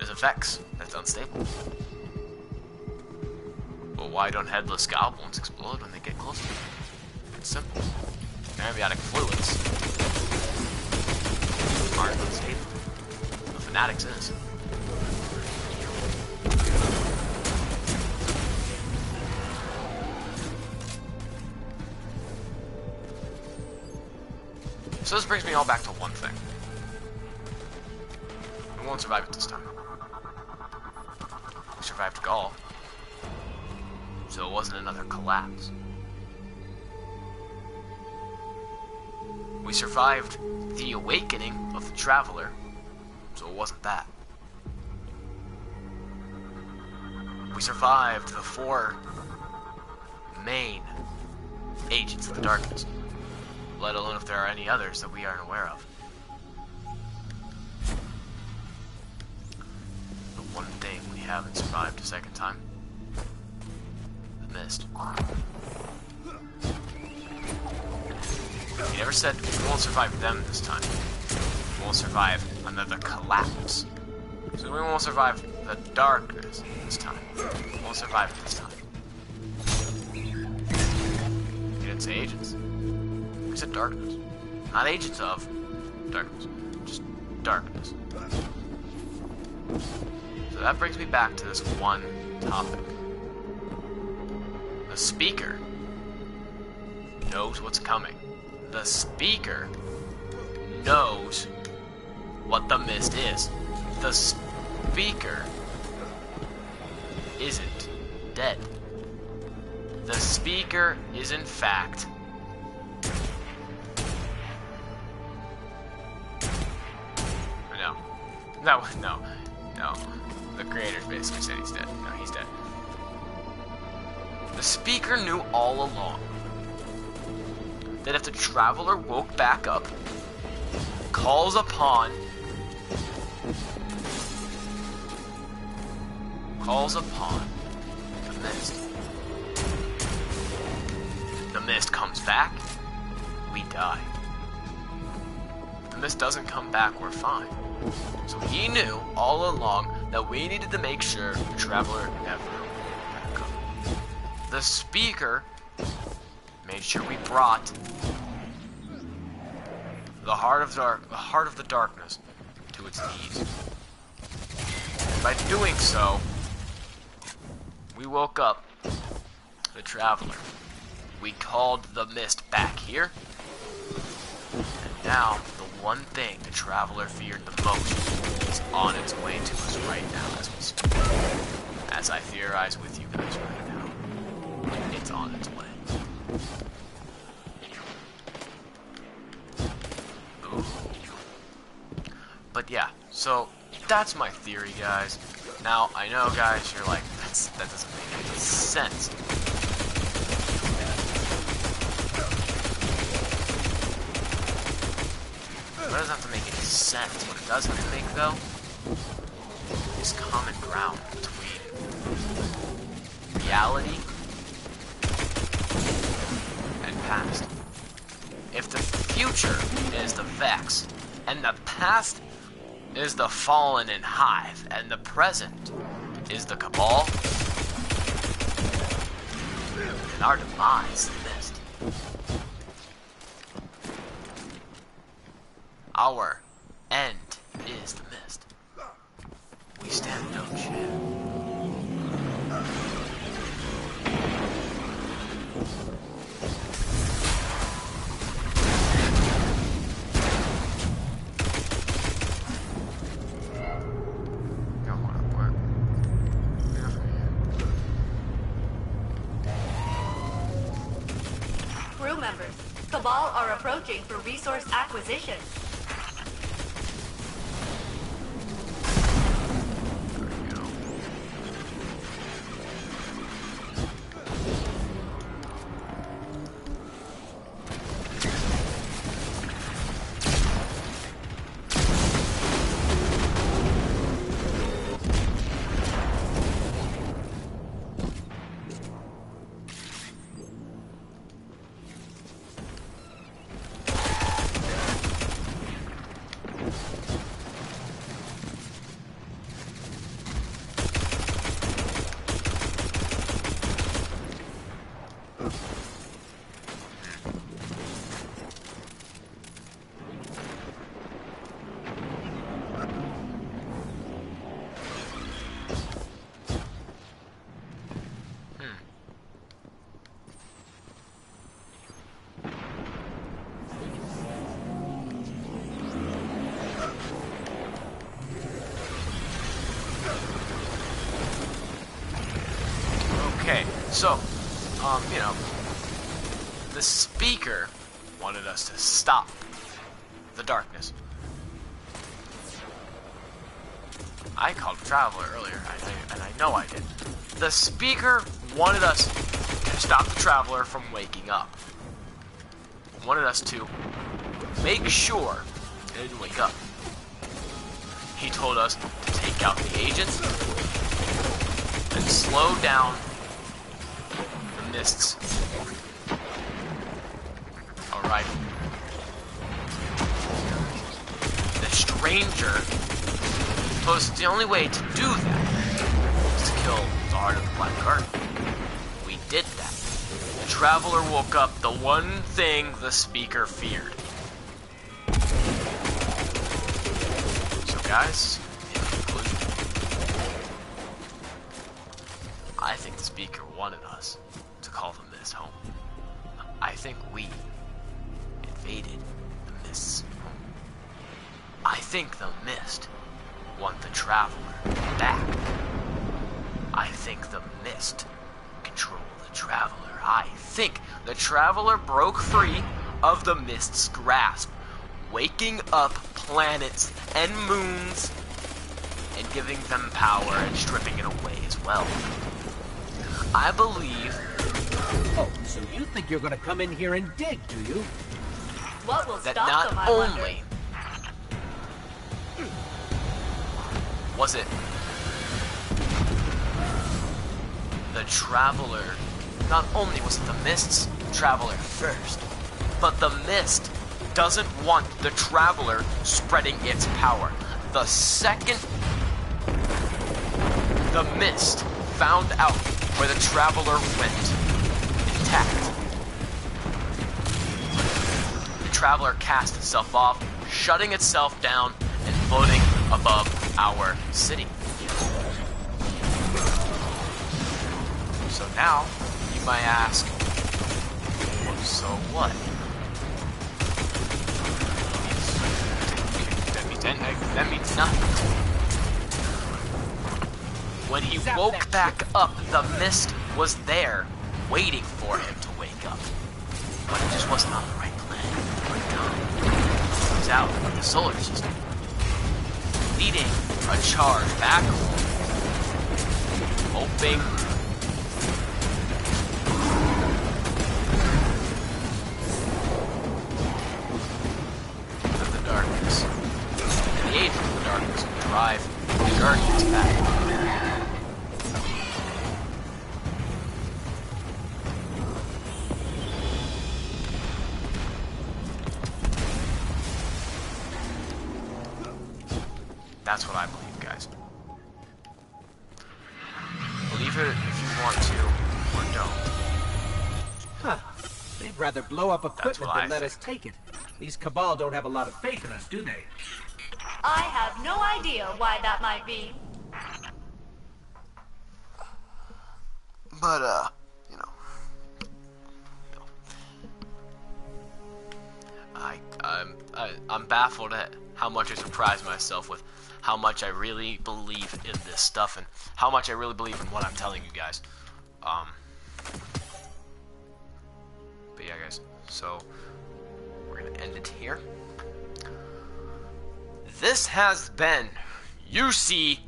is a Vex that's unstable. But why don't headless goblins explode when they get closer? It's simple. Ambiotic fluids aren't unstable. The fanatics is. So this brings me all back to one thing. We won't survive it this time. We survived Gaul. So it wasn't another collapse. We survived the awakening of the Traveler, so it wasn't that. We survived the 4 main agents of the darkness, let alone if there are any others that we aren't aware of. The one thing we haven't survived a second time: the mist. He never said we won't survive them this time. We won't survive another collapse. So we won't survive the darkness this time. We won't survive it this time. He didn't say agents. He said darkness. Not agents of darkness. Just darkness. So that brings me back to this one topic. The speaker knows what's coming. The speaker knows what the mist is. The speaker isn't dead. The speaker is in fact no. The creators basically said he's dead. No, he's dead. The speaker knew all along that if the Traveler woke back up, calls upon the mist. The mist comes back, we die. If the mist doesn't come back, we're fine. So he knew all along that we needed to make sure the Traveler never woke back up. The speaker made sure we brought the heart of the darkness to its knees. And by doing so, we woke up the Traveler. We called the mist back here. And now, the one thing the Traveler feared the most is on its way to us right now as we speak. As I theorize with you guys right now, it's on its way. But yeah, so that's my theory, guys. Now, I know, guys, you're like, that doesn't make any sense. It doesn't have to make any sense. What it does have to make, though, is common ground between reality and past. If the future is the Vex, and the past is the Fallen and Hive, and the present is the Cabal, and our demise the mist. Our end is the mist. We stand no chance. Crew members, Cabal are approaching for resource acquisition. So, you know, the speaker wanted us to stop the darkness. I called Traveler earlier, and I know I did. The speaker wanted us to stop the Traveler from waking up. Wanted us to make sure they didn't wake up. He told us to take out the agents and slow down the mists. Alright. The stranger told us the only way to do that was to kill the Heart of the Black Garden. We did that. The Traveler woke up, the one thing the speaker feared. So guys, in conclusion, I think the speaker wanted us to call the Mist home. I think we invaded the Mist's home. I think the Mist want the Traveler back. I think the Mist control the Traveler. I think the Traveler broke free of the Mist's grasp, waking up planets and moons and giving them power and stripping it away as well. I believe... Oh, so you think you're gonna come in here and dig, do you? What will that stop not them, I wonder? only was it the Traveler, not only was it the Mist's Traveler first, but the Mist doesn't want the Traveler spreading its power. The second the Mist found out where the Traveler went intact, the Traveler cast itself off, shutting itself down and floating above our city. So now, you might ask, so what? That means nothing. When he woke back up, the Mist was there, waiting for him to wake up. But it just wasn't on the right planet at the right time. He was out of the solar system, leading a charge back home, hoping that the darkness, and the agent of the darkness, would drive the Guardians back. That's what I believe, guys. Believe it if you want to, or don't. Huh. They'd rather blow up equipment what I than let us take it. These Cabal don't have a lot of faith in us, do they? I have no idea why that might be. But, you know. I'm baffled at how much I surprised myself with how much I really believe in this stuff and how much I really believe in what I'm telling you guys. But yeah, guys, so we're gonna end it here. This has been UC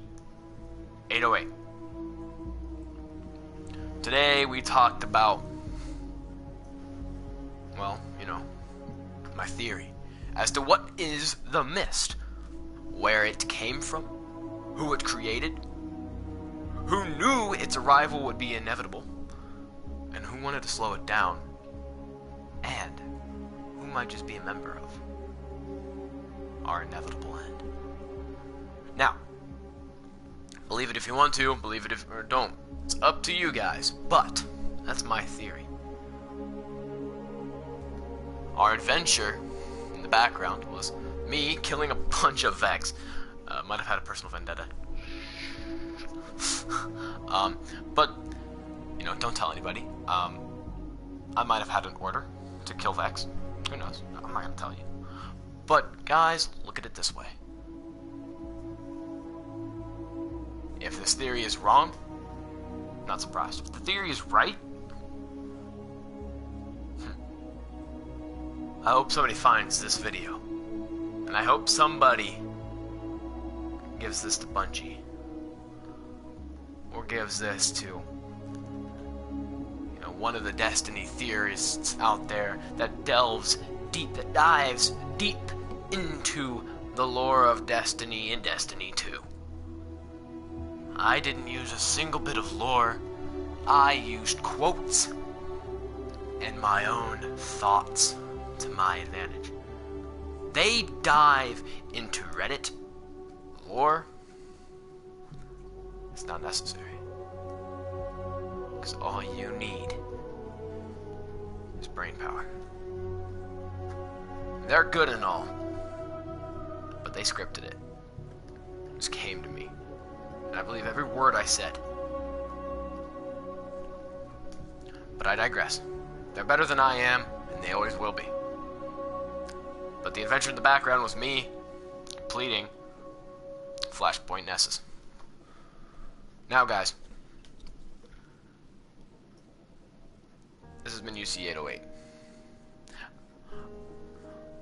808. Today we talked about, well, you know, my theory as to what is the Mist, where it came from, who it created, who knew its arrival would be inevitable, and who wanted to slow it down, and who might just be a member of our inevitable end. Now, believe it if you want to, believe it if or don't. It's up to you guys, but that's my theory. Our adventure in the background was me killing a bunch of Vex. Might have had a personal vendetta. But, you know, don't tell anybody. I might have had an order to kill Vex. Who knows? I'm not gonna tell you. But, guys, look at it this way. If this theory is wrong, Not surprised. If the theory is right, I hope somebody finds this video. And I hope somebody gives this to Bungie. Or gives this to, you know, one of the Destiny theorists out there that delves deep, that dives deep into the lore of Destiny and Destiny 2. I didn't use a single bit of lore. I used quotes and my own thoughts to my advantage. They dive into Reddit lore. It's not necessary. Because all you need is brain power. They're good and all, but they scripted it. It just came to me. And I believe every word I said. But I digress. They're better than I am, and they always will be. But the adventure in the background was me completing Flashpoint Nessus. Now, guys, this has been UC808.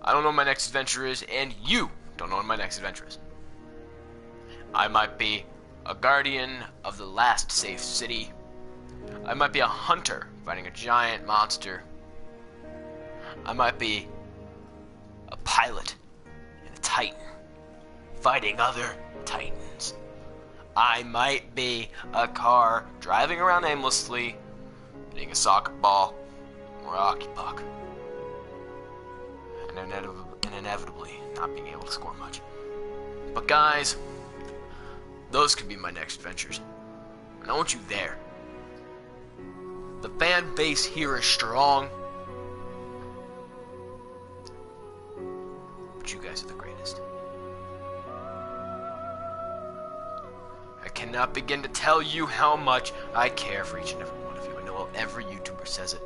I don't know what my next adventure is, and you don't know what my next adventure is. I might be a guardian of the last safe city. I might be a hunter fighting a giant monster. I might be a pilot and a titan fighting other titans. I might be a car driving around aimlessly, hitting a soccer ball or a hockey puck, and inevitably not being able to score much. But guys, those could be my next adventures, and I want you there. The fan base here is strong, but you guys are the greatest. I cannot begin to tell you how much I care for each and every one of you. I know every YouTuber says it.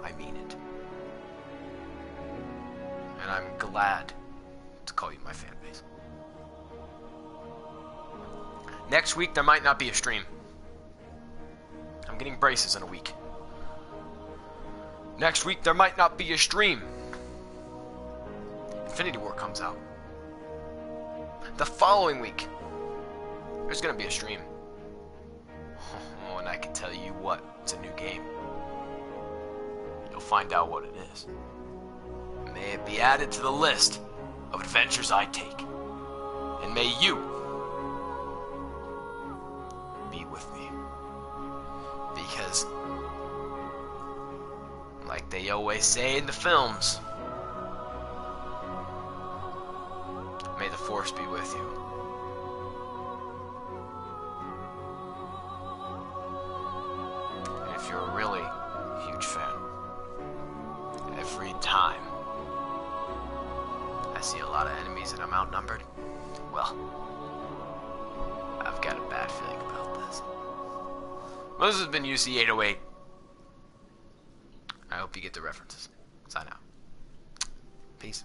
I mean it. And I'm glad to call you my fan base. Next week, there might not be a stream. I'm getting braces in a week. Next week, there might not be a stream. Infinity War comes out. The following week, there's gonna be a stream. Oh, and I can tell you what, it's a new game. You'll find out what it is. May it be added to the list of adventures I take. And may you be with me. Because, like they always say in the films, may the Force be with you. And if you're a really huge fan, every time I see a lot of enemies and I'm outnumbered, well, I've got a bad feeling about this. Well, this has been UC808. I hope you get the references. Sign out. Peace.